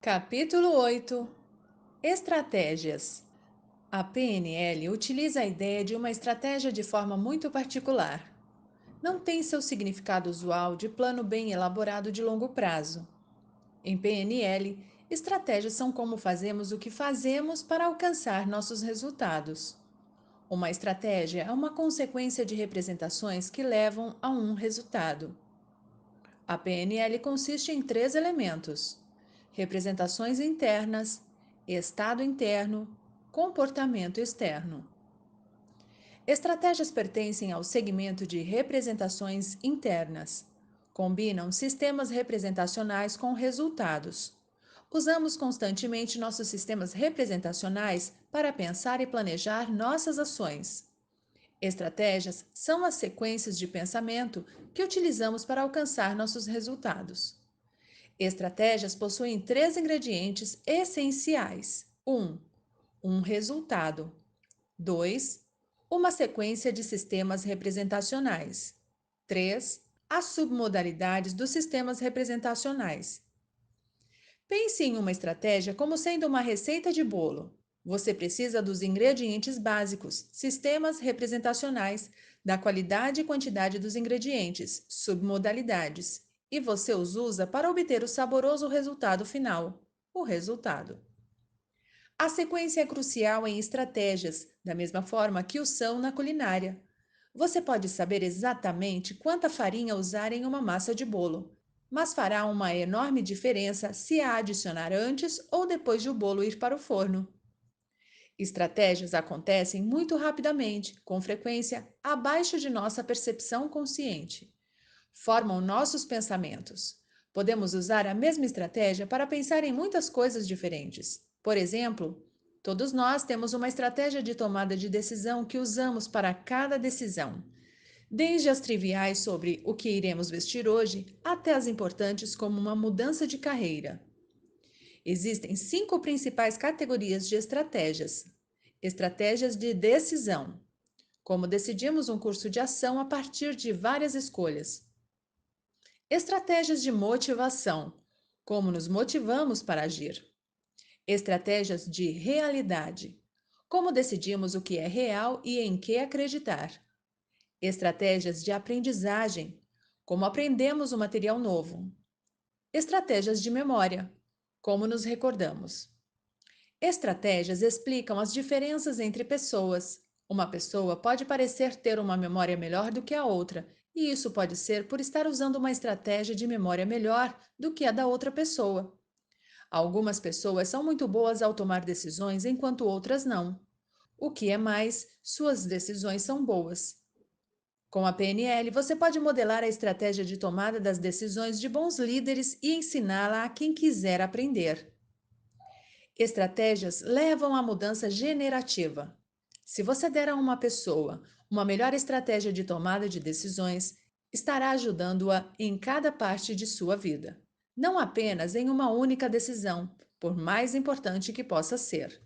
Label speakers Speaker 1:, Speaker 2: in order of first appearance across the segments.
Speaker 1: Capítulo 8. Estratégias. A PNL utiliza a ideia de uma estratégia de forma muito particular. Não tem seu significado usual de plano bem elaborado de longo prazo. Em PNL, estratégias são como fazemos o que fazemos para alcançar nossos resultados. Uma estratégia é uma consequência de representações que levam a um resultado. A PNL consiste em três elementos: representações internas, estado interno, comportamento externo. Estratégias pertencem ao segmento de representações internas. Combinam sistemas representacionais com resultados. Usamos constantemente nossos sistemas representacionais para pensar e planejar nossas ações. Estratégias são as sequências de pensamento que utilizamos para alcançar nossos resultados. Estratégias possuem três ingredientes essenciais: um resultado. 2. Uma sequência de sistemas representacionais. 3. As submodalidades dos sistemas representacionais. Pense em uma estratégia como sendo uma receita de bolo. Você precisa dos ingredientes básicos, sistemas representacionais, da qualidade e quantidade dos ingredientes, submodalidades, e você os usa para obter o saboroso resultado final, o resultado. A sequência é crucial em estratégias, da mesma forma que o são na culinária. Você pode saber exatamente quanta farinha usar em uma massa de bolo, mas fará uma enorme diferença se a adicionar antes ou depois de o bolo ir para o forno. Estratégias acontecem muito rapidamente, com frequência abaixo de nossa percepção consciente. Formam nossos pensamentos. Podemos usar a mesma estratégia para pensar em muitas coisas diferentes. Por exemplo, todos nós temos uma estratégia de tomada de decisão que usamos para cada decisão, desde as triviais sobre o que iremos vestir hoje até as importantes como uma mudança de carreira. Existem 5 principais categorias de estratégias. Estratégias de decisão: como decidimos um curso de ação a partir de várias escolhas. Estratégias de motivação: como nos motivamos para agir. Estratégias de realidade: como decidimos o que é real e em que acreditar. Estratégias de aprendizagem: como aprendemos o material novo. Estratégias de memória: como nos recordamos. Estratégias explicam as diferenças entre pessoas. Uma pessoa pode parecer ter uma memória melhor do que a outra, e isso pode ser por estar usando uma estratégia de memória melhor do que a da outra pessoa. Algumas pessoas são muito boas ao tomar decisões, enquanto outras não. O que é mais, suas decisões são boas. Com a PNL, você pode modelar a estratégia de tomada das decisões de bons líderes e ensiná-la a quem quiser aprender. Estratégias levam à mudança generativa. Se você der a uma pessoa uma melhor estratégia de tomada de decisões, estará ajudando-a em cada parte de sua vida, não apenas em uma única decisão, por mais importante que possa ser.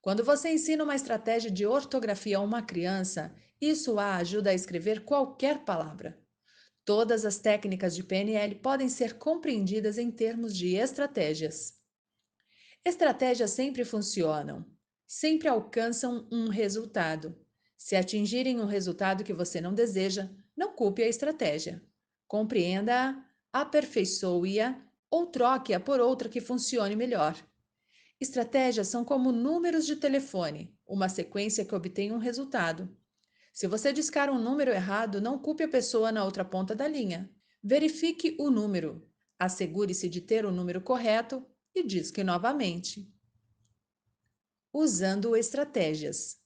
Speaker 1: Quando você ensina uma estratégia de ortografia a uma criança, isso a ajuda a escrever qualquer palavra. Todas as técnicas de PNL podem ser compreendidas em termos de estratégias. Estratégias sempre funcionam, sempre alcançam um resultado. Se atingirem um resultado que você não deseja, não culpe a estratégia. Compreenda-a, aperfeiçoe-a ou troque-a por outra que funcione melhor. Estratégias são como números de telefone, uma sequência que obtém um resultado. Se você discar um número errado, não culpe a pessoa na outra ponta da linha. Verifique o número. Assegure-se de ter o número correto e disque novamente. Usando estratégias.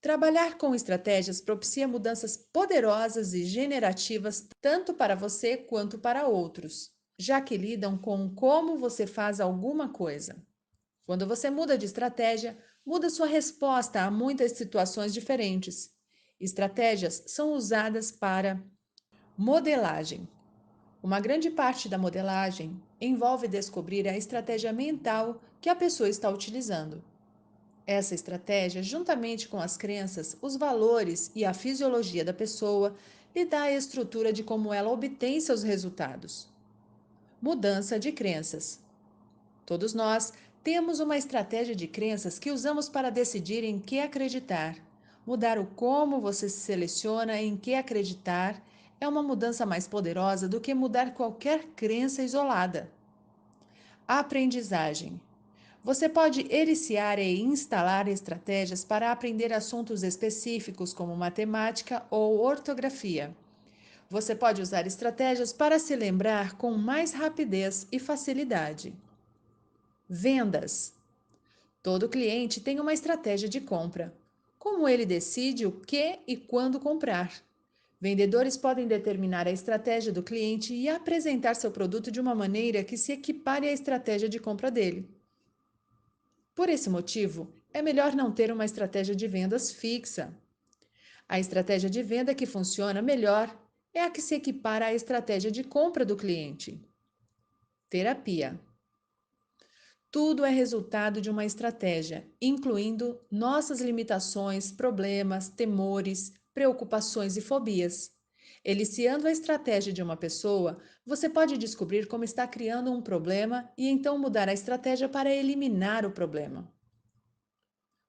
Speaker 1: Trabalhar com estratégias propicia mudanças poderosas e generativas tanto para você quanto para outros, já que lidam com como você faz alguma coisa. Quando você muda de estratégia, muda sua resposta a muitas situações diferentes. Estratégias são usadas para modelagem. Uma grande parte da modelagem envolve descobrir a estratégia mental que a pessoa está utilizando. Essa estratégia, juntamente com as crenças, os valores e a fisiologia da pessoa, lhe dá a estrutura de como ela obtém seus resultados. Mudança de crenças. Todos nós temos uma estratégia de crenças que usamos para decidir em que acreditar. Mudar o como você se seleciona em que acreditar é uma mudança mais poderosa do que mudar qualquer crença isolada. Aprendizagem. Você pode iniciar e instalar estratégias para aprender assuntos específicos como matemática ou ortografia. Você pode usar estratégias para se lembrar com mais rapidez e facilidade. Vendas. Todo cliente tem uma estratégia de compra. Como ele decide o que e quando comprar? Vendedores podem determinar a estratégia do cliente e apresentar seu produto de uma maneira que se equipare à estratégia de compra dele. Por esse motivo, é melhor não ter uma estratégia de vendas fixa. A estratégia de venda que funciona melhor é a que se equipara à estratégia de compra do cliente. Terapia. Tudo é resultado de uma estratégia, incluindo nossas limitações, problemas, temores, preocupações e fobias. Eliciando a estratégia de uma pessoa, você pode descobrir como está criando um problema e então mudar a estratégia para eliminar o problema.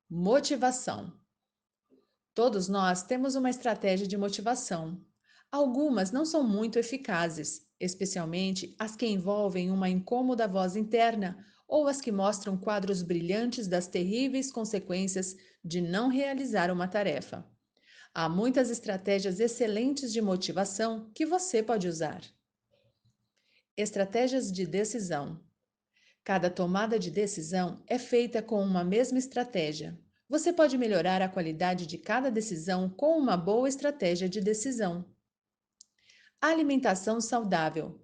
Speaker 1: Motivação. Todos nós temos uma estratégia de motivação. Algumas não são muito eficazes, especialmente as que envolvem uma incômoda voz interna ou as que mostram quadros brilhantes das terríveis consequências de não realizar uma tarefa. Há muitas estratégias excelentes de motivação que você pode usar. Estratégias de decisão. Cada tomada de decisão é feita com uma mesma estratégia. Você pode melhorar a qualidade de cada decisão com uma boa estratégia de decisão. Alimentação saudável.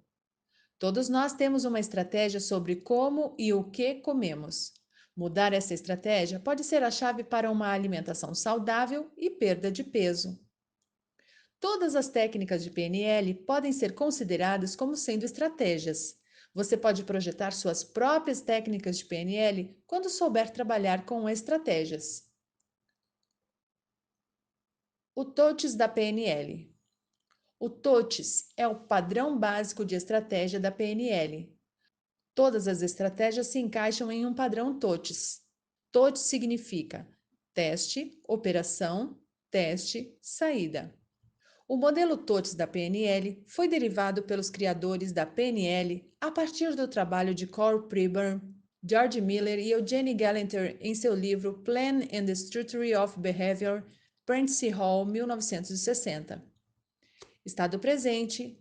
Speaker 1: Todos nós temos uma estratégia sobre como e o que comemos. Mudar essa estratégia pode ser a chave para uma alimentação saudável e perda de peso. Todas as técnicas de PNL podem ser consideradas como sendo estratégias. Você pode projetar suas próprias técnicas de PNL quando souber trabalhar com estratégias. O TOTS da PNL. O TOTS é o padrão básico de estratégia da PNL. Todas as estratégias se encaixam em um padrão TOTS. TOTS significa teste, operação, teste, saída. O modelo TOTS da PNL foi derivado pelos criadores da PNL a partir do trabalho de Carl Pribram, George Miller e Eugene Galanter em seu livro Plan and the Structure of Behavior, Prentice Hall, 1960. Estado presente,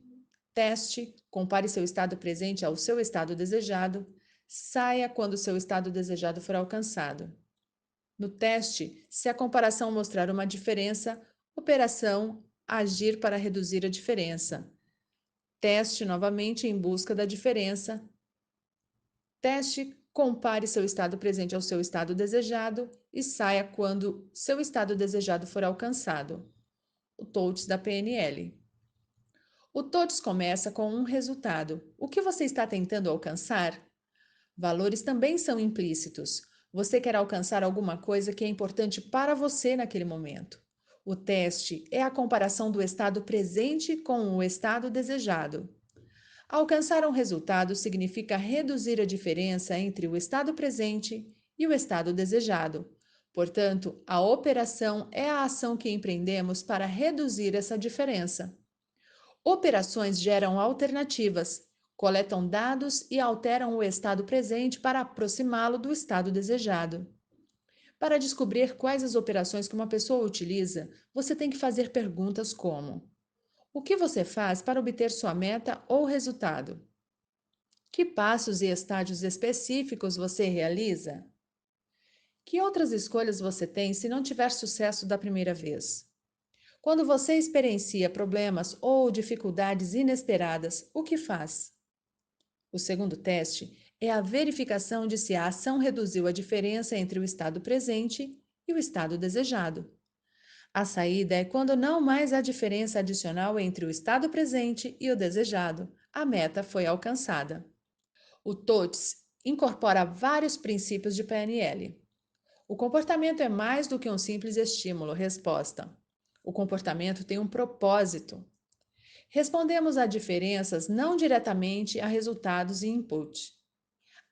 Speaker 1: teste, compare seu estado presente ao seu estado desejado, saia quando seu estado desejado for alcançado. No teste, se a comparação mostrar uma diferença, operação agir para reduzir a diferença. Teste novamente em busca da diferença. Teste, compare seu estado presente ao seu estado desejado e saia quando seu estado desejado for alcançado. O TOTS da PNL. O TOTS começa com um resultado. O que você está tentando alcançar? Valores também são implícitos. Você quer alcançar alguma coisa que é importante para você naquele momento. O teste é a comparação do estado presente com o estado desejado. Alcançar um resultado significa reduzir a diferença entre o estado presente e o estado desejado. Portanto, a operação é a ação que empreendemos para reduzir essa diferença. Operações geram alternativas, coletam dados e alteram o estado presente para aproximá-lo do estado desejado. Para descobrir quais as operações que uma pessoa utiliza, você tem que fazer perguntas como: o que você faz para obter sua meta ou resultado? Que passos e estágios específicos você realiza? Que outras escolhas você tem se não tiver sucesso da primeira vez? Quando você experiencia problemas ou dificuldades inesperadas, o que faz? O segundo teste é a verificação de se a ação reduziu a diferença entre o estado presente e o estado desejado. A saída é quando não mais há diferença adicional entre o estado presente e o desejado. A meta foi alcançada. O TOTS incorpora vários princípios de PNL. O comportamento é mais do que um simples estímulo-resposta. O comportamento tem um propósito. Respondemos a diferenças não diretamente a resultados e input.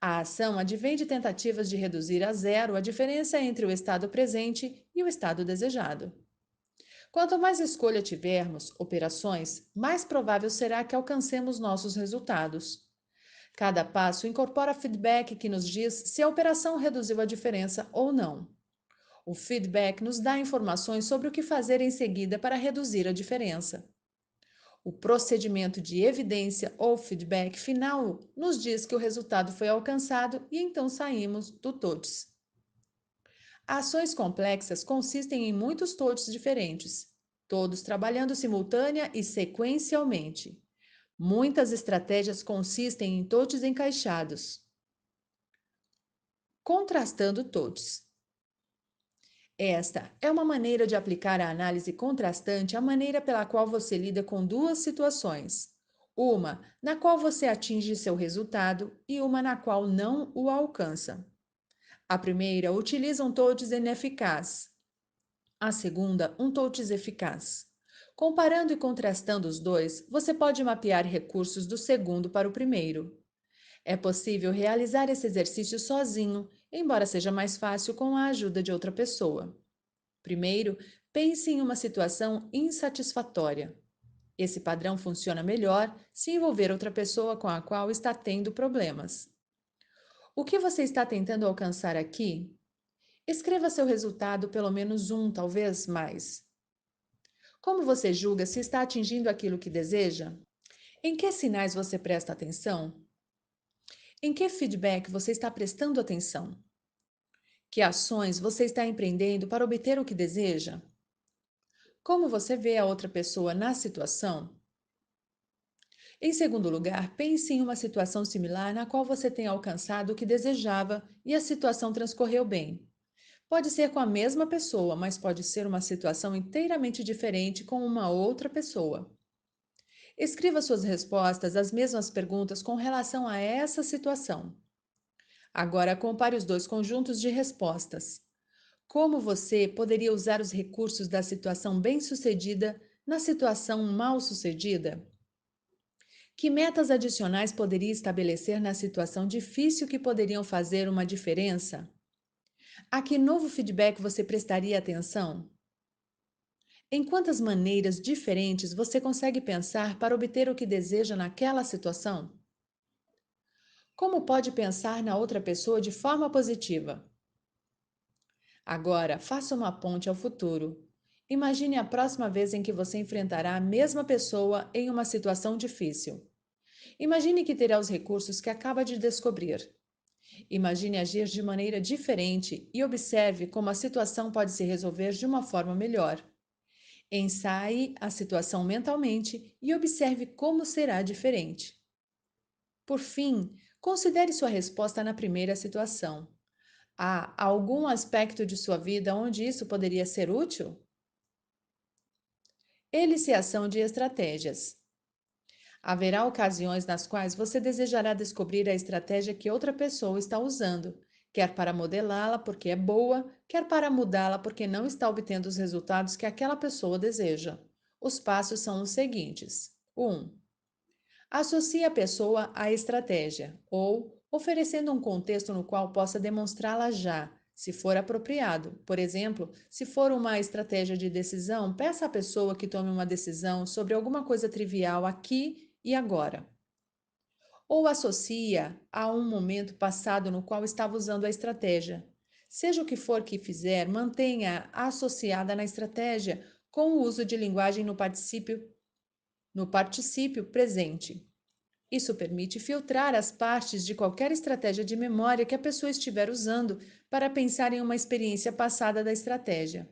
Speaker 1: A ação advém de tentativas de reduzir a zero a diferença entre o estado presente e o estado desejado. Quanto mais escolha tivermos, operações, mais provável será que alcancemos nossos resultados. Cada passo incorpora feedback que nos diz se a operação reduziu a diferença ou não. O feedback nos dá informações sobre o que fazer em seguida para reduzir a diferença. O procedimento de evidência ou feedback final nos diz que o resultado foi alcançado e então saímos do TOTS. Ações complexas consistem em muitos TOTS diferentes, todos trabalhando simultânea e sequencialmente. Muitas estratégias consistem em TOTS encaixados. Contrastando TOTS. Esta é uma maneira de aplicar a análise contrastante à maneira pela qual você lida com duas situações. Uma na qual você atinge seu resultado e uma na qual não o alcança. A primeira utiliza um TOTS ineficaz. A segunda, um TOTS eficaz. Comparando e contrastando os dois, você pode mapear recursos do segundo para o primeiro. É possível realizar esse exercício sozinho, embora seja mais fácil com a ajuda de outra pessoa. Primeiro, pense em uma situação insatisfatória. Esse padrão funciona melhor se envolver outra pessoa com a qual está tendo problemas. O que você está tentando alcançar aqui? Escreva seu resultado pelo menos um, talvez mais. Como você julga se está atingindo aquilo que deseja? Em que sinais você presta atenção? Em que feedback você está prestando atenção? Que ações você está empreendendo para obter o que deseja? Como você vê a outra pessoa na situação? Em segundo lugar, pense em uma situação similar na qual você tenha alcançado o que desejava e a situação transcorreu bem. Pode ser com a mesma pessoa, mas pode ser uma situação inteiramente diferente com uma outra pessoa. Escreva suas respostas às mesmas perguntas com relação a essa situação. Agora, compare os dois conjuntos de respostas. Como você poderia usar os recursos da situação bem-sucedida na situação mal-sucedida? Que metas adicionais poderia estabelecer na situação difícil que poderiam fazer uma diferença? A que novo feedback você prestaria atenção? Em quantas maneiras diferentes você consegue pensar para obter o que deseja naquela situação? Como pode pensar na outra pessoa de forma positiva? Agora, faça uma ponte ao futuro. Imagine a próxima vez em que você enfrentará a mesma pessoa em uma situação difícil. Imagine que terá os recursos que acaba de descobrir. Imagine agir de maneira diferente e observe como a situação pode se resolver de uma forma melhor. Ensaie a situação mentalmente e observe como será diferente. Por fim, considere sua resposta na primeira situação. Há algum aspecto de sua vida onde isso poderia ser útil? Eliciação de estratégias. Haverá ocasiões nas quais você desejará descobrir a estratégia que outra pessoa está usando, quer para modelá-la porque é boa, quer para mudá-la porque não está obtendo os resultados que aquela pessoa deseja. Os passos são os seguintes: 1. Associe a pessoa à estratégia, ou oferecendo um contexto no qual possa demonstrá-la já, se for apropriado. Por exemplo, se for uma estratégia de decisão, peça à pessoa que tome uma decisão sobre alguma coisa trivial aqui e agora. Ou associa a um momento passado no qual estava usando a estratégia. Seja o que for que fizer, mantenha-a associada na estratégia com o uso de linguagem no particípio presente. Isso permite filtrar as partes de qualquer estratégia de memória que a pessoa estiver usando para pensar em uma experiência passada da estratégia.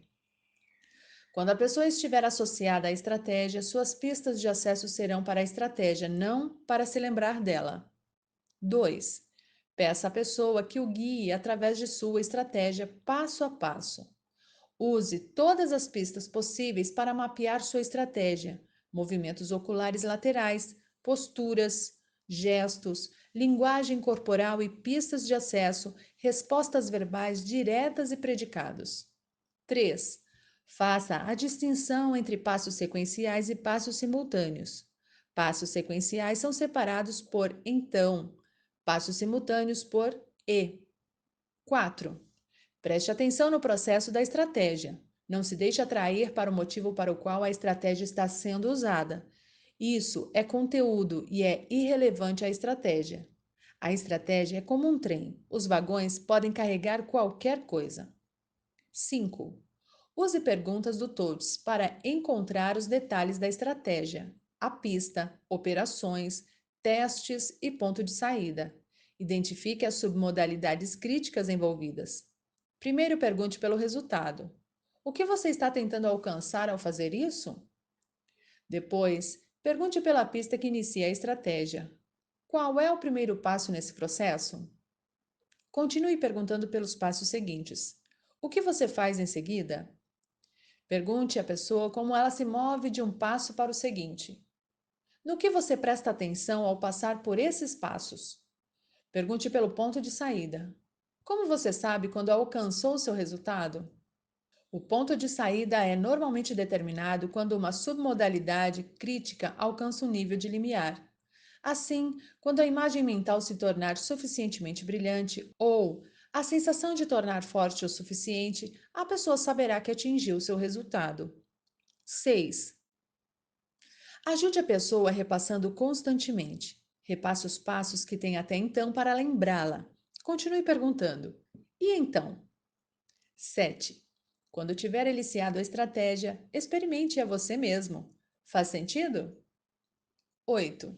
Speaker 1: Quando a pessoa estiver associada à estratégia, suas pistas de acesso serão para a estratégia, não para se lembrar dela. 2. Peça à pessoa que o guie através de sua estratégia passo a passo. Use todas as pistas possíveis para mapear sua estratégia: movimentos oculares laterais, posturas, gestos, linguagem corporal e pistas de acesso, respostas verbais diretas e predicados. 3. Faça a distinção entre passos sequenciais e passos simultâneos. Passos sequenciais são separados por então, passos simultâneos por e. 4. Preste atenção no processo da estratégia. Não se deixe atrair para o motivo para o qual a estratégia está sendo usada. Isso é conteúdo e é irrelevante à estratégia. A estratégia é como um trem. Os vagões podem carregar qualquer coisa. 5. Use perguntas do TOTS para encontrar os detalhes da estratégia, a pista, operações, testes e ponto de saída. Identifique as submodalidades críticas envolvidas. Primeiro, pergunte pelo resultado. O que você está tentando alcançar ao fazer isso? Depois, pergunte pela pista que inicia a estratégia. Qual é o primeiro passo nesse processo? Continue perguntando pelos passos seguintes. O que você faz em seguida? Pergunte à pessoa como ela se move de um passo para o seguinte. No que você presta atenção ao passar por esses passos? Pergunte pelo ponto de saída. Como você sabe quando alcançou seu resultado? O ponto de saída é normalmente determinado quando uma submodalidade crítica alcança um nível de limiar. Assim, quando a imagem mental se tornar suficientemente brilhante ou a sensação de tornar forte o suficiente, a pessoa saberá que atingiu seu resultado. 6. Ajude a pessoa repassando constantemente. Repasse os passos que tem até então para lembrá-la. Continue perguntando. E então? 7. Quando tiver iniciado a estratégia, experimente a você mesmo. Faz sentido? 8.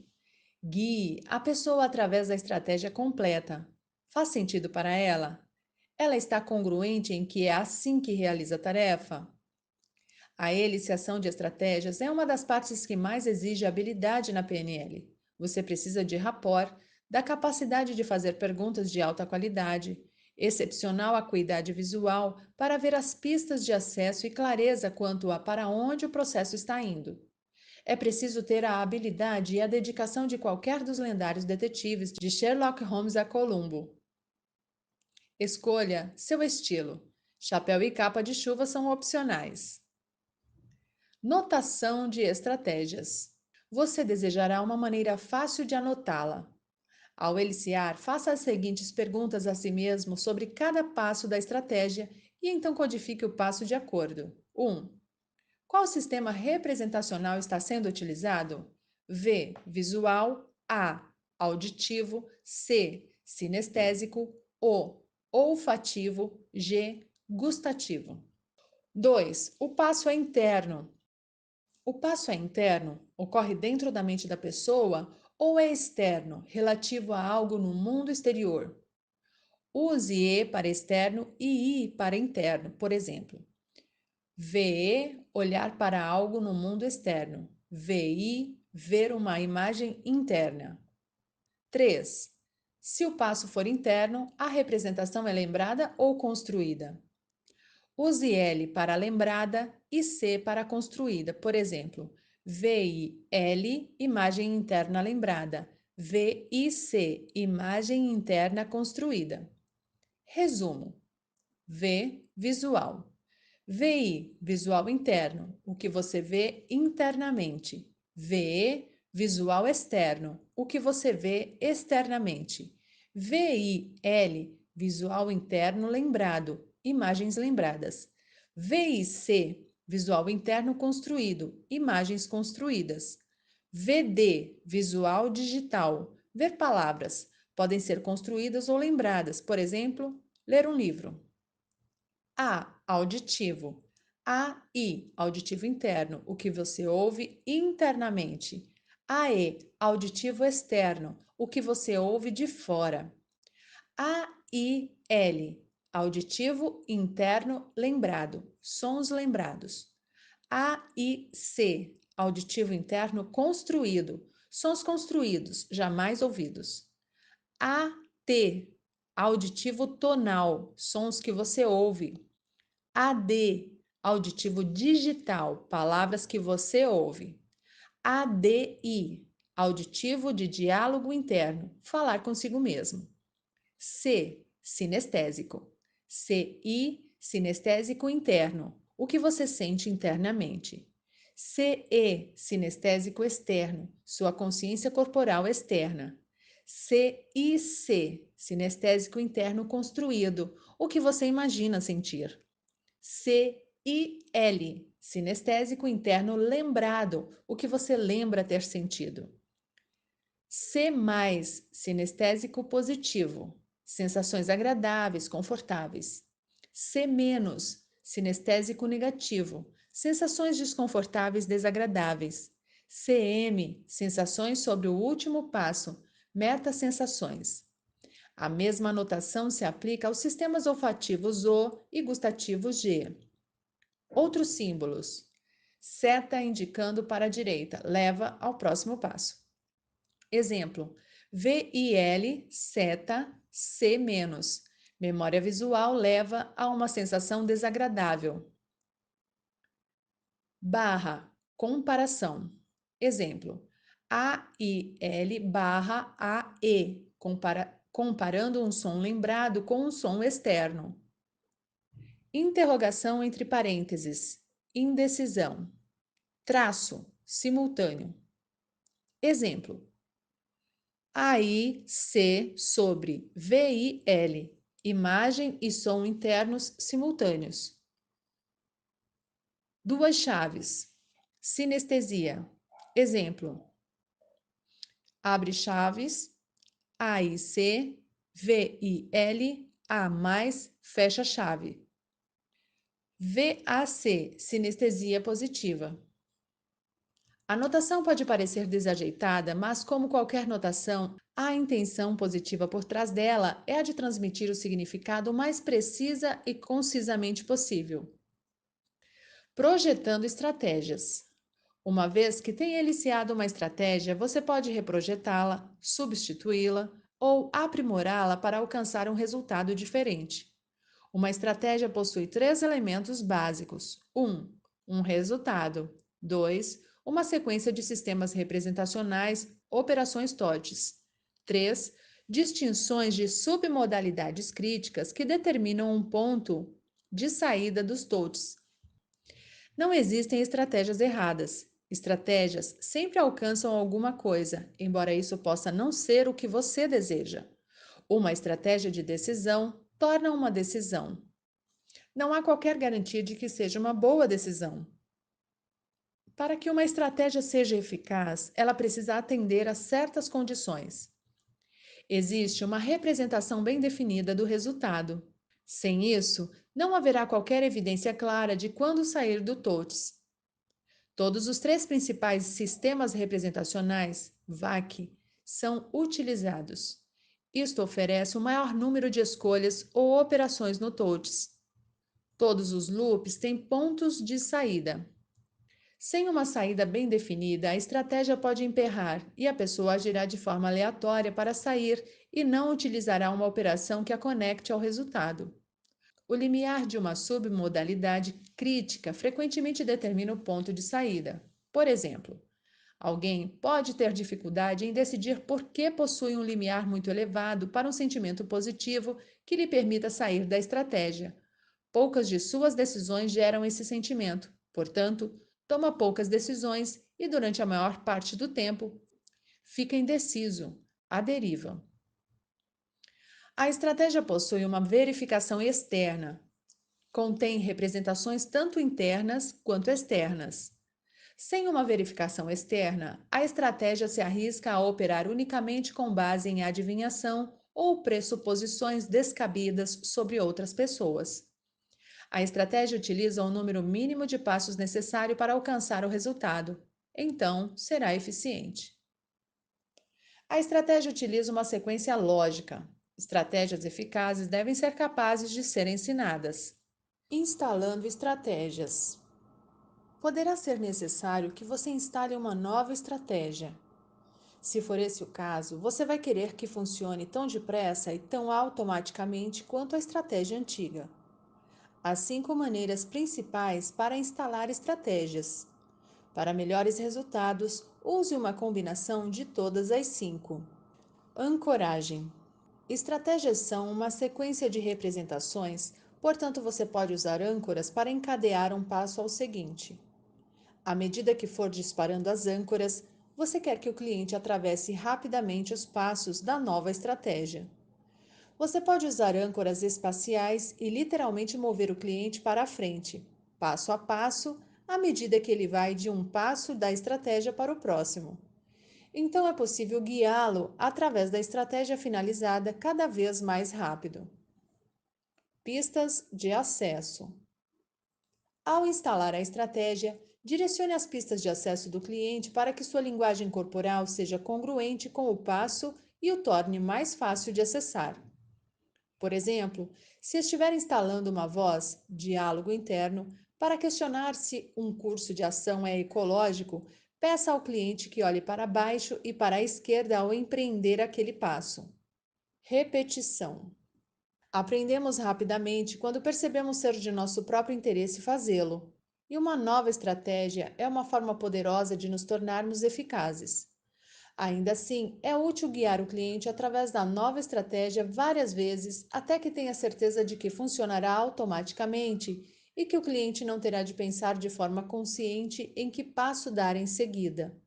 Speaker 1: Guie a pessoa através da estratégia completa. Faz sentido para ela? Ela está congruente em que é assim que realiza a tarefa? A eliciação de estratégias é uma das partes que mais exige habilidade na PNL. Você precisa de rapport, da capacidade de fazer perguntas de alta qualidade, excepcional acuidade visual para ver as pistas de acesso e clareza quanto a para onde o processo está indo. É preciso ter a habilidade e a dedicação de qualquer dos lendários detetives, de Sherlock Holmes a Columbo. Escolha seu estilo. Chapéu e capa de chuva são opcionais. Notação de estratégias. Você desejará uma maneira fácil de anotá-la. Ao eliciar, faça as seguintes perguntas a si mesmo sobre cada passo da estratégia e então codifique o passo de acordo. 1. Qual sistema representacional está sendo utilizado? V. Visual. A. Auditivo. C. Sinestésico. O. Olfativo. G. Gustativo. 2. O passo é interno. O passo é interno, ocorre dentro da mente da pessoa ou é externo, relativo a algo no mundo exterior? Use E para externo e I para interno, por exemplo. VE, olhar para algo no mundo externo. VI, ver uma imagem interna. 3. Se o passo for interno, a representação é lembrada ou construída? Use L para lembrada e C para construída. Por exemplo, VIL, imagem interna lembrada. VIC, imagem interna construída. Resumo: V, visual. VI, visual interno, o que você vê internamente. VE, visual externo, o que você vê externamente. VIL, visual interno lembrado, imagens lembradas. VIC, visual interno construído, imagens construídas. VD, visual digital, ver palavras, podem ser construídas ou lembradas, por exemplo, ler um livro. A, auditivo. AI, auditivo interno, o que você ouve internamente. AE, auditivo externo, o que você ouve de fora. AIL, auditivo interno lembrado, sons lembrados. AIC, auditivo interno construído, sons construídos, jamais ouvidos. AT, auditivo tonal, sons que você ouve. AD, auditivo digital, palavras que você ouve. ADI, auditivo de diálogo interno, falar consigo mesmo. C, sinestésico. CI, sinestésico interno, o que você sente internamente. CE, sinestésico externo, sua consciência corporal externa. CIC, sinestésico interno construído, o que você imagina sentir. CIL, sinestésico interno lembrado, o que você lembra ter sentido. C+, sinestésico positivo, sensações agradáveis, confortáveis. C-, sinestésico negativo, sensações desconfortáveis, desagradáveis. CM, sensações sobre o último passo, metasensações. A mesma anotação se aplica aos sistemas olfativos O e gustativos G. Outros símbolos. Seta indicando para a direita, leva ao próximo passo. Exemplo: VIL, seta, C-. Memória visual leva a uma sensação desagradável. Barra, comparação. Exemplo: AIL barra AE, comparando um som lembrado com um som externo. Interrogação entre parênteses. Indecisão. Traço, simultâneo. Exemplo: AIC sobre VIL, imagem e som internos simultâneos. Duas chaves. Sinestesia. Exemplo: abre chaves, AIC, VIL, A+, fecha chave. VAC, sinestesia positiva. A notação pode parecer desajeitada, mas, como qualquer notação, a intenção positiva por trás dela é a de transmitir o significado o mais precisa e concisamente possível. Projetando estratégias. Uma vez que tenha iniciado uma estratégia, você pode reprojetá-la, substituí-la ou aprimorá-la para alcançar um resultado diferente. Uma estratégia possui 3 elementos básicos: 1. Um resultado. 2. Uma sequência de sistemas representacionais, operações TOTs. 3. Distinções de submodalidades críticas que determinam um ponto de saída dos TOTs. Não existem estratégias erradas. Estratégias sempre alcançam alguma coisa, embora isso possa não ser o que você deseja. Uma estratégia de decisão torna uma decisão. Não há qualquer garantia de que seja uma boa decisão. Para que uma estratégia seja eficaz, ela precisa atender a certas condições. Existe uma representação bem definida do resultado. Sem isso, não haverá qualquer evidência clara de quando sair do TOTS. Todos os 3 principais sistemas representacionais, VAC, são utilizados. Isto oferece o maior número de escolhas ou operações no TOTS. Todos os loops têm pontos de saída. Sem uma saída bem definida, a estratégia pode emperrar e a pessoa agirá de forma aleatória para sair e não utilizará uma operação que a conecte ao resultado. O limiar de uma submodalidade crítica frequentemente determina o ponto de saída. Por exemplo, alguém pode ter dificuldade em decidir por que possui um limiar muito elevado para um sentimento positivo que lhe permita sair da estratégia. Poucas de suas decisões geram esse sentimento, portanto, toma poucas decisões e, durante a maior parte do tempo, fica indeciso, à deriva. A estratégia possui uma verificação externa. Contém representações tanto internas quanto externas. Sem uma verificação externa, a estratégia se arrisca a operar unicamente com base em adivinhação ou pressuposições descabidas sobre outras pessoas. A estratégia utiliza o número mínimo de passos necessário para alcançar o resultado. Então, será eficiente. A estratégia utiliza uma sequência lógica. Estratégias eficazes devem ser capazes de ser ensinadas. Instalando estratégias. Poderá ser necessário que você instale uma nova estratégia. Se for esse o caso, você vai querer que funcione tão depressa e tão automaticamente quanto a estratégia antiga. Há 5 maneiras principais para instalar estratégias. Para melhores resultados, use uma combinação de todas as 5. Ancoragem. Estratégias são uma sequência de representações, portanto, você pode usar âncoras para encadear um passo ao seguinte. À medida que for disparando as âncoras, você quer que o cliente atravesse rapidamente os passos da nova estratégia. Você pode usar âncoras espaciais e literalmente mover o cliente para a frente, passo a passo, à medida que ele vai de um passo da estratégia para o próximo. Então é possível guiá-lo através da estratégia finalizada cada vez mais rápido. Pistas de acesso. Ao instalar a estratégia, direcione as pistas de acesso do cliente para que sua linguagem corporal seja congruente com o passo e o torne mais fácil de acessar. Por exemplo, se estiver instalando uma voz, diálogo interno, para questionar se um curso de ação é ecológico, peça ao cliente que olhe para baixo e para a esquerda ao empreender aquele passo. Repetição. Aprendemos rapidamente quando percebemos ser de nosso próprio interesse fazê-lo. E uma nova estratégia é uma forma poderosa de nos tornarmos eficazes. Ainda assim, é útil guiar o cliente através da nova estratégia várias vezes até que tenha certeza de que funcionará automaticamente e que o cliente não terá de pensar de forma consciente em que passo dar em seguida.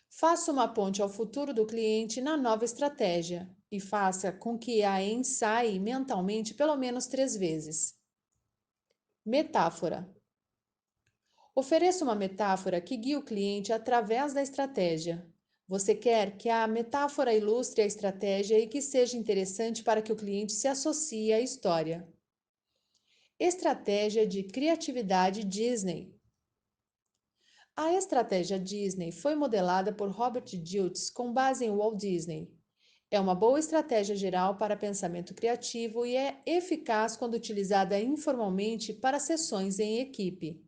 Speaker 1: Faça uma ponte ao futuro do cliente na nova estratégia e faça com que a ensaie mentalmente pelo menos 3 vezes. Metáfora. Ofereça uma metáfora que guie o cliente através da estratégia. Você quer que a metáfora ilustre a estratégia e que seja interessante para que o cliente se associe à história. Estratégia de criatividade Disney. A estratégia Disney foi modelada por Robert Dilts com base em Walt Disney. É uma boa estratégia geral para pensamento criativo e é eficaz quando utilizada informalmente para sessões em equipe.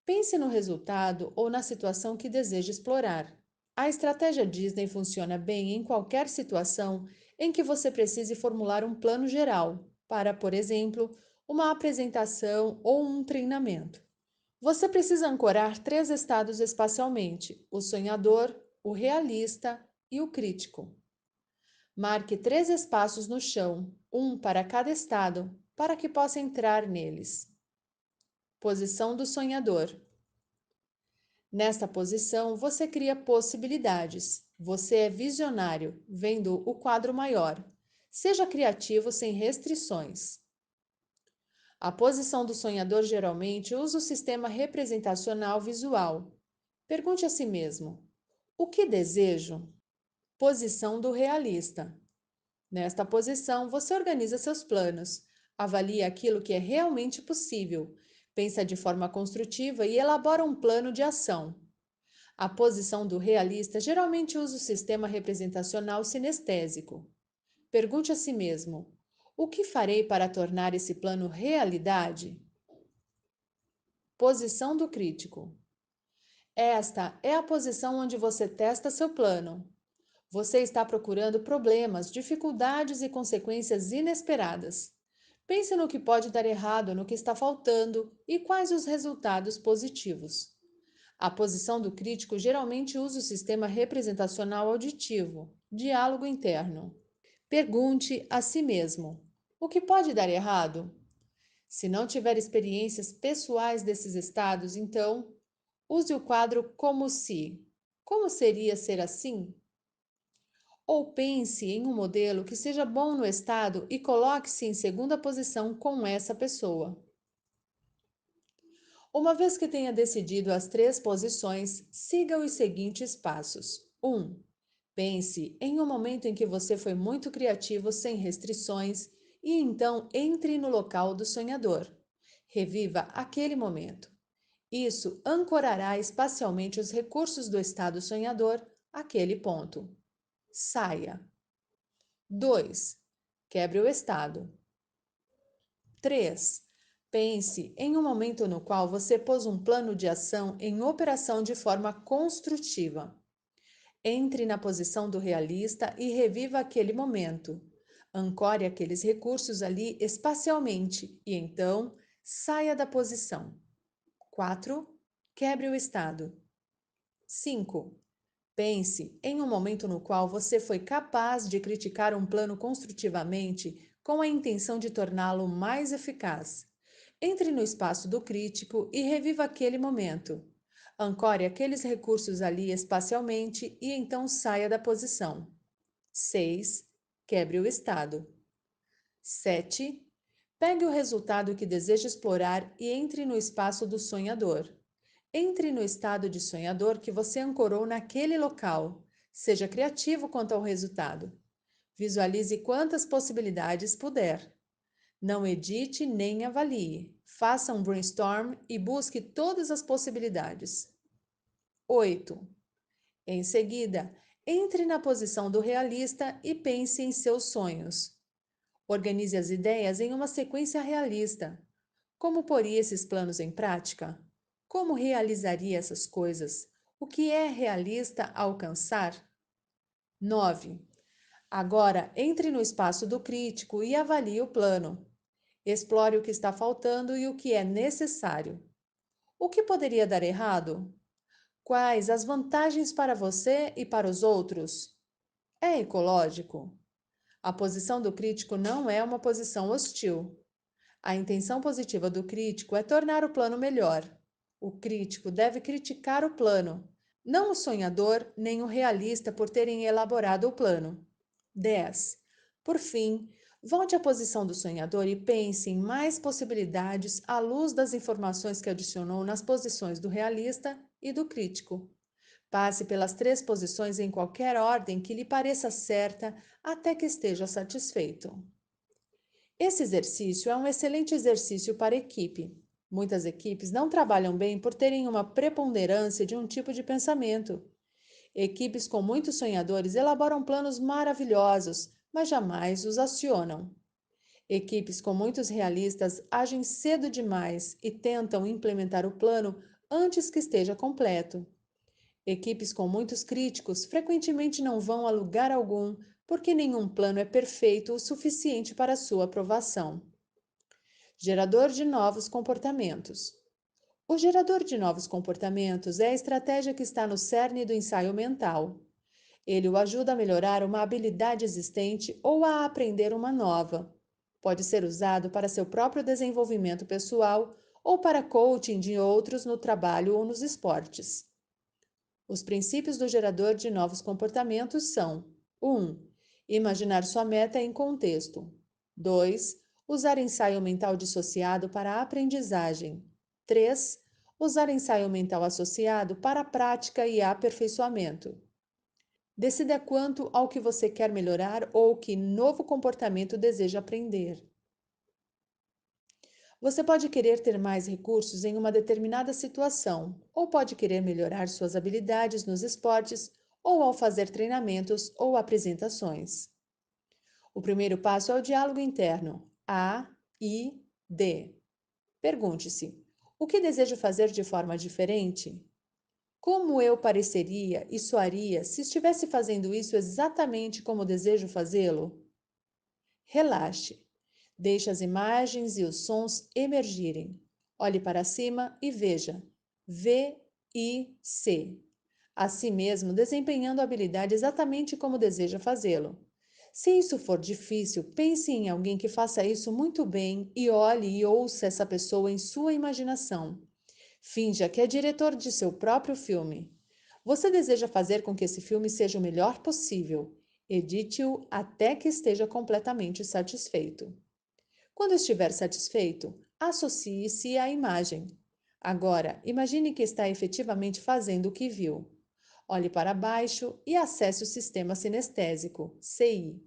Speaker 1: Pense no resultado ou na situação que deseja explorar. A estratégia Disney funciona bem em qualquer situação em que você precise formular um plano geral para, por exemplo, uma apresentação ou um treinamento. Você precisa ancorar 3 estados espacialmente: o sonhador, o realista e o crítico. Marque 3 espaços no chão, um para cada estado, para que possa entrar neles. Posição do sonhador. Nesta posição, você cria possibilidades. Você é visionário, vendo o quadro maior. Seja criativo sem restrições. A posição do sonhador geralmente usa o sistema representacional visual. Pergunte a si mesmo: o que desejo? Posição do realista. Nesta posição, você organiza seus planos, avalia aquilo que é realmente possível, pensa de forma construtiva e elabora um plano de ação. A posição do realista geralmente usa o sistema representacional sinestésico. Pergunte a si mesmo: o que farei para tornar esse plano realidade? Posição do crítico. Esta é a posição onde você testa seu plano. Você está procurando problemas, dificuldades e consequências inesperadas. Pense no que pode dar errado, no que está faltando e quais os resultados positivos. A posição do crítico geralmente usa o sistema representacional auditivo, diálogo interno. Pergunte a si mesmo: o que pode dar errado? Se não tiver experiências pessoais desses estados, então use o quadro como se. Como seria ser assim? Ou pense em um modelo que seja bom no estado e coloque-se em segunda posição com essa pessoa. Uma vez que tenha decidido as 3 posições, siga os seguintes passos. 1. Pense em um momento em que você foi muito criativo sem restrições e então entre no local do sonhador. Reviva aquele momento. Isso ancorará espacialmente os recursos do estado sonhador àquele ponto. Saia. 2. Quebre o estado. 3. Pense em um momento no qual você pôs um plano de ação em operação de forma construtiva. Entre na posição do realista e reviva aquele momento. Ancore aqueles recursos ali espacialmente e então saia da posição. 4. Quebre o estado. 5. Pense em um momento no qual você foi capaz de criticar um plano construtivamente com a intenção de torná-lo mais eficaz. Entre no espaço do crítico e reviva aquele momento. Ancore aqueles recursos ali espacialmente e então saia da posição. 6. Quebre o estado. 7. Pegue o resultado que deseja explorar e entre no espaço do sonhador. Entre no estado de sonhador que você ancorou naquele local. Seja criativo quanto ao resultado. Visualize quantas possibilidades puder. Não edite nem avalie. Faça um brainstorm e busque todas as possibilidades. 8. Em seguida, entre na posição do realista e pense em seus sonhos. Organize as ideias em uma sequência realista. Como poria esses planos em prática? Como realizaria essas coisas? O que é realista alcançar? 9. Agora, entre no espaço do crítico e avalie o plano. Explore o que está faltando e o que é necessário. O que poderia dar errado? Quais as vantagens para você e para os outros? É ecológico? A posição do crítico não é uma posição hostil. A intenção positiva do crítico é tornar o plano melhor. O crítico deve criticar o plano, não o sonhador nem o realista por terem elaborado o plano. 10. Por fim, volte à posição do sonhador e pense em mais possibilidades à luz das informações que adicionou nas posições do realista e do crítico. Passe pelas 3 posições em qualquer ordem que lhe pareça certa até que esteja satisfeito. Esse exercício é um excelente exercício para equipe. Muitas equipes não trabalham bem por terem uma preponderância de um tipo de pensamento. Equipes com muitos sonhadores elaboram planos maravilhosos, mas jamais os acionam. Equipes com muitos realistas agem cedo demais e tentam implementar o plano antes que esteja completo. Equipes com muitos críticos frequentemente não vão a lugar algum porque nenhum plano é perfeito o suficiente para sua aprovação. Gerador de novos comportamentos. O gerador de novos comportamentos é a estratégia que está no cerne do ensaio mental. Ele o ajuda a melhorar uma habilidade existente ou a aprender uma nova. Pode ser usado para seu próprio desenvolvimento pessoal ou para coaching de outros no trabalho ou nos esportes. Os princípios do gerador de novos comportamentos são: 1. Imaginar sua meta em contexto. 2. Usar ensaio mental dissociado para a aprendizagem. 3. Usar ensaio mental associado para a prática e aperfeiçoamento. Decida quanto ao que você quer melhorar ou que novo comportamento deseja aprender. Você pode querer ter mais recursos em uma determinada situação, ou pode querer melhorar suas habilidades nos esportes, ou ao fazer treinamentos ou apresentações. O primeiro passo é o diálogo interno, A, I, D. Pergunte-se: o que desejo fazer de forma diferente? Como eu pareceria e soaria se estivesse fazendo isso exatamente como desejo fazê-lo? Relaxe. Deixe as imagens e os sons emergirem. Olhe para cima e veja. V-I-C. A si mesmo desempenhando a habilidade exatamente como deseja fazê-lo. Se isso for difícil, pense em alguém que faça isso muito bem e olhe e ouça essa pessoa em sua imaginação. Finja que é diretor de seu próprio filme. Você deseja fazer com que esse filme seja o melhor possível. Edite-o até que esteja completamente satisfeito. Quando estiver satisfeito, associe-se à imagem. Agora, imagine que está efetivamente fazendo o que viu. Olhe para baixo e acesse o sistema sinestésico, CI.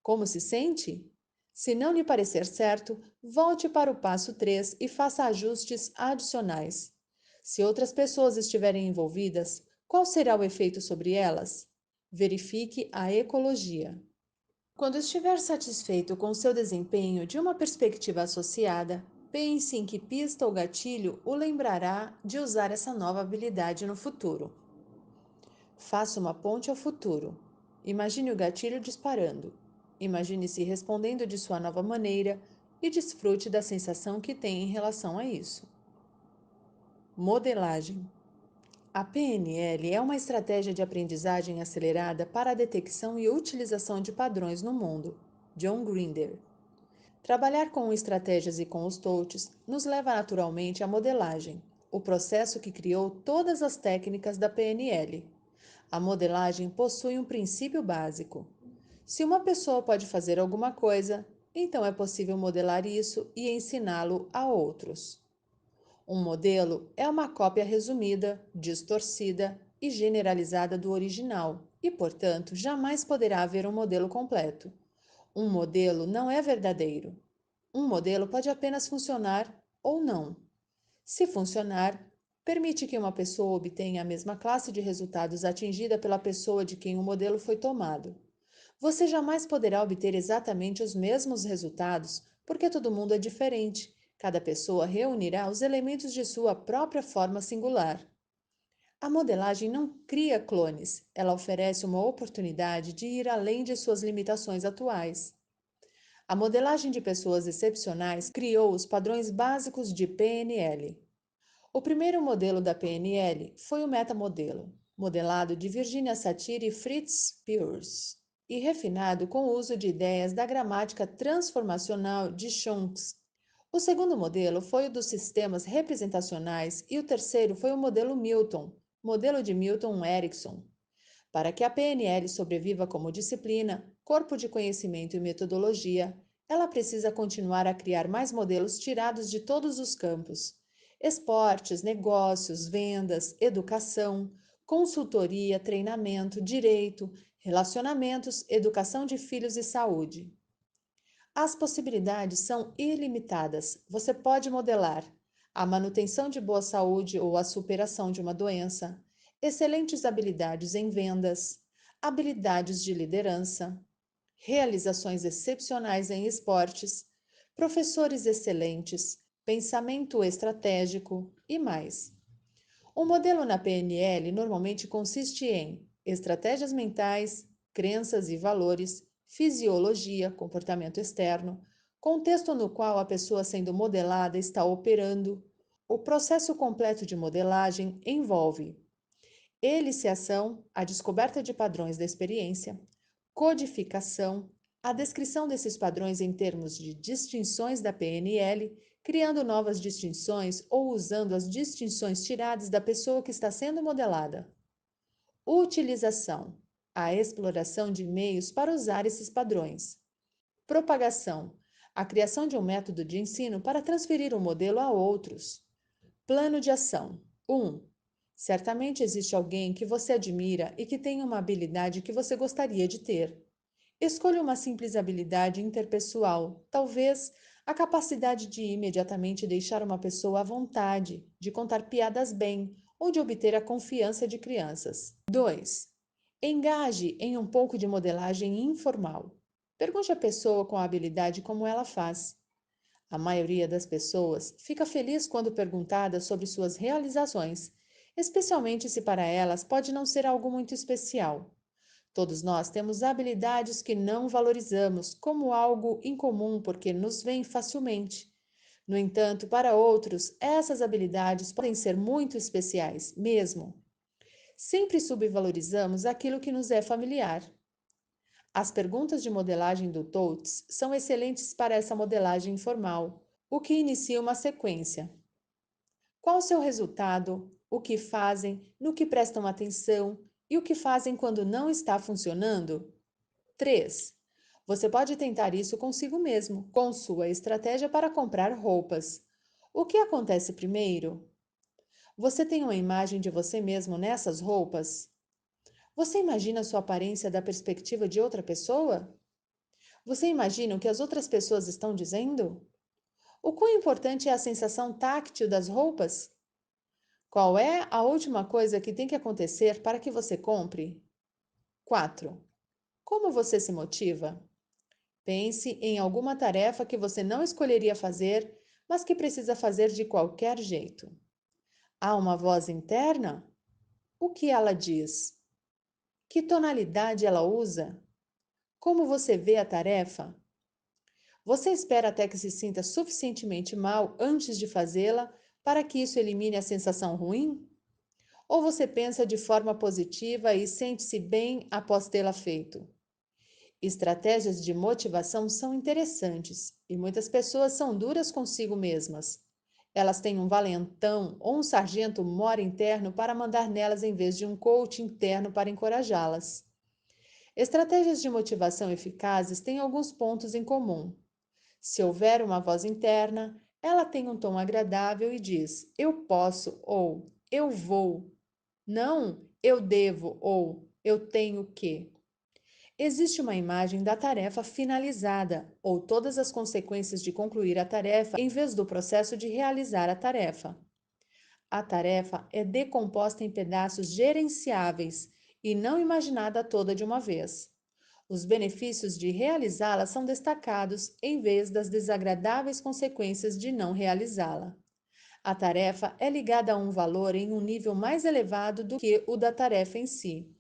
Speaker 1: Como se sente? Se não lhe parecer certo, volte para o passo 3 e faça ajustes adicionais. Se outras pessoas estiverem envolvidas, qual será o efeito sobre elas? Verifique a ecologia. Quando estiver satisfeito com seu desempenho de uma perspectiva associada, pense em que pista ou gatilho o lembrará de usar essa nova habilidade no futuro. Faça uma ponte ao futuro. Imagine o gatilho disparando. Imagine-se respondendo de sua nova maneira e desfrute da sensação que tem em relação a isso. Modelagem. A PNL é uma estratégia de aprendizagem acelerada para a detecção e utilização de padrões no mundo. John Grinder. Trabalhar com estratégias e com os touches nos leva naturalmente à modelagem, o processo que criou todas as técnicas da PNL. A modelagem possui um princípio básico. Se uma pessoa pode fazer alguma coisa, então é possível modelar isso e ensiná-lo a outros. Um modelo é uma cópia resumida, distorcida e generalizada do original, e, portanto, jamais poderá haver um modelo completo. Um modelo não é verdadeiro. Um modelo pode apenas funcionar ou não. Se funcionar, permite que uma pessoa obtenha a mesma classe de resultados atingida pela pessoa de quem o modelo foi tomado. Você jamais poderá obter exatamente os mesmos resultados, porque todo mundo é diferente. Cada pessoa reunirá os elementos de sua própria forma singular. A modelagem não cria clones, ela oferece uma oportunidade de ir além de suas limitações atuais. A modelagem de pessoas excepcionais criou os padrões básicos de PNL. O primeiro modelo da PNL foi o metamodelo, modelado de Virginia Satir e Fritz Perls, e refinado com o uso de ideias da gramática transformacional de Chomsky. O segundo modelo foi o dos sistemas representacionais e o terceiro foi o modelo Milton, modelo de Milton Erickson. Para que a PNL sobreviva como disciplina, corpo de conhecimento e metodologia, ela precisa continuar a criar mais modelos tirados de todos os campos: esportes, negócios, vendas, educação, consultoria, treinamento, direito, relacionamentos, educação de filhos e saúde. As possibilidades são ilimitadas. Você pode modelar a manutenção de boa saúde ou a superação de uma doença, excelentes habilidades em vendas, habilidades de liderança, realizações excepcionais em esportes, professores excelentes, pensamento estratégico e mais. O modelo na PNL normalmente consiste em estratégias mentais, crenças e valores, fisiologia, comportamento externo, contexto no qual a pessoa sendo modelada está operando. O processo completo de modelagem envolve eliciação, a descoberta de padrões da experiência, codificação, a descrição desses padrões em termos de distinções da PNL, criando novas distinções ou usando as distinções tiradas da pessoa que está sendo modelada. Utilização, a exploração de meios para usar esses padrões. Propagação, a criação de um método de ensino para transferir o modelo a outros. Plano de ação. 1. Certamente existe alguém que você admira e que tem uma habilidade que você gostaria de ter. Escolha uma simples habilidade interpessoal, talvez a capacidade de imediatamente deixar uma pessoa à vontade, de contar piadas bem ou de obter a confiança de crianças. 2. Engaje em um pouco de modelagem informal. Pergunte à pessoa com a habilidade como ela faz. A maioria das pessoas fica feliz quando perguntada sobre suas realizações, especialmente se para elas pode não ser algo muito especial. Todos nós temos habilidades que não valorizamos como algo incomum porque nos vêm facilmente. No entanto, para outros, essas habilidades podem ser muito especiais, mesmo. Sempre subvalorizamos aquilo que nos é familiar. As perguntas de modelagem do TOTS são excelentes para essa modelagem informal, o que inicia uma sequência. Qual o seu resultado? O que fazem? No que prestam atenção? E o que fazem quando não está funcionando? 3. Você pode tentar isso consigo mesmo, com sua estratégia para comprar roupas. O que acontece primeiro? Você tem uma imagem de você mesmo nessas roupas? Você imagina sua aparência da perspectiva de outra pessoa? Você imagina o que as outras pessoas estão dizendo? O quão importante é a sensação táctil das roupas? Qual é a última coisa que tem que acontecer para que você compre? 4. Como você se motiva? Pense em alguma tarefa que você não escolheria fazer, mas que precisa fazer de qualquer jeito. Há uma voz interna? O que ela diz? Que tonalidade ela usa? Como você vê a tarefa? Você espera até que se sinta suficientemente mal antes de fazê-la para que isso elimine a sensação ruim? Ou você pensa de forma positiva e sente-se bem após tê-la feito? Estratégias de motivação são interessantes e muitas pessoas são duras consigo mesmas. Elas têm um valentão ou um sargento mor interno para mandar nelas em vez de um coach interno para encorajá-las. Estratégias de motivação eficazes têm alguns pontos em comum. Se houver uma voz interna, ela tem um tom agradável e diz: eu posso ou eu vou. Não, eu devo ou eu tenho que. Existe uma imagem da tarefa finalizada ou todas as consequências de concluir a tarefa em vez do processo de realizar a tarefa. A tarefa é decomposta em pedaços gerenciáveis e não imaginada toda de uma vez. Os benefícios de realizá-la são destacados em vez das desagradáveis consequências de não realizá-la. A tarefa é ligada a um valor em um nível mais elevado do que o da tarefa em si.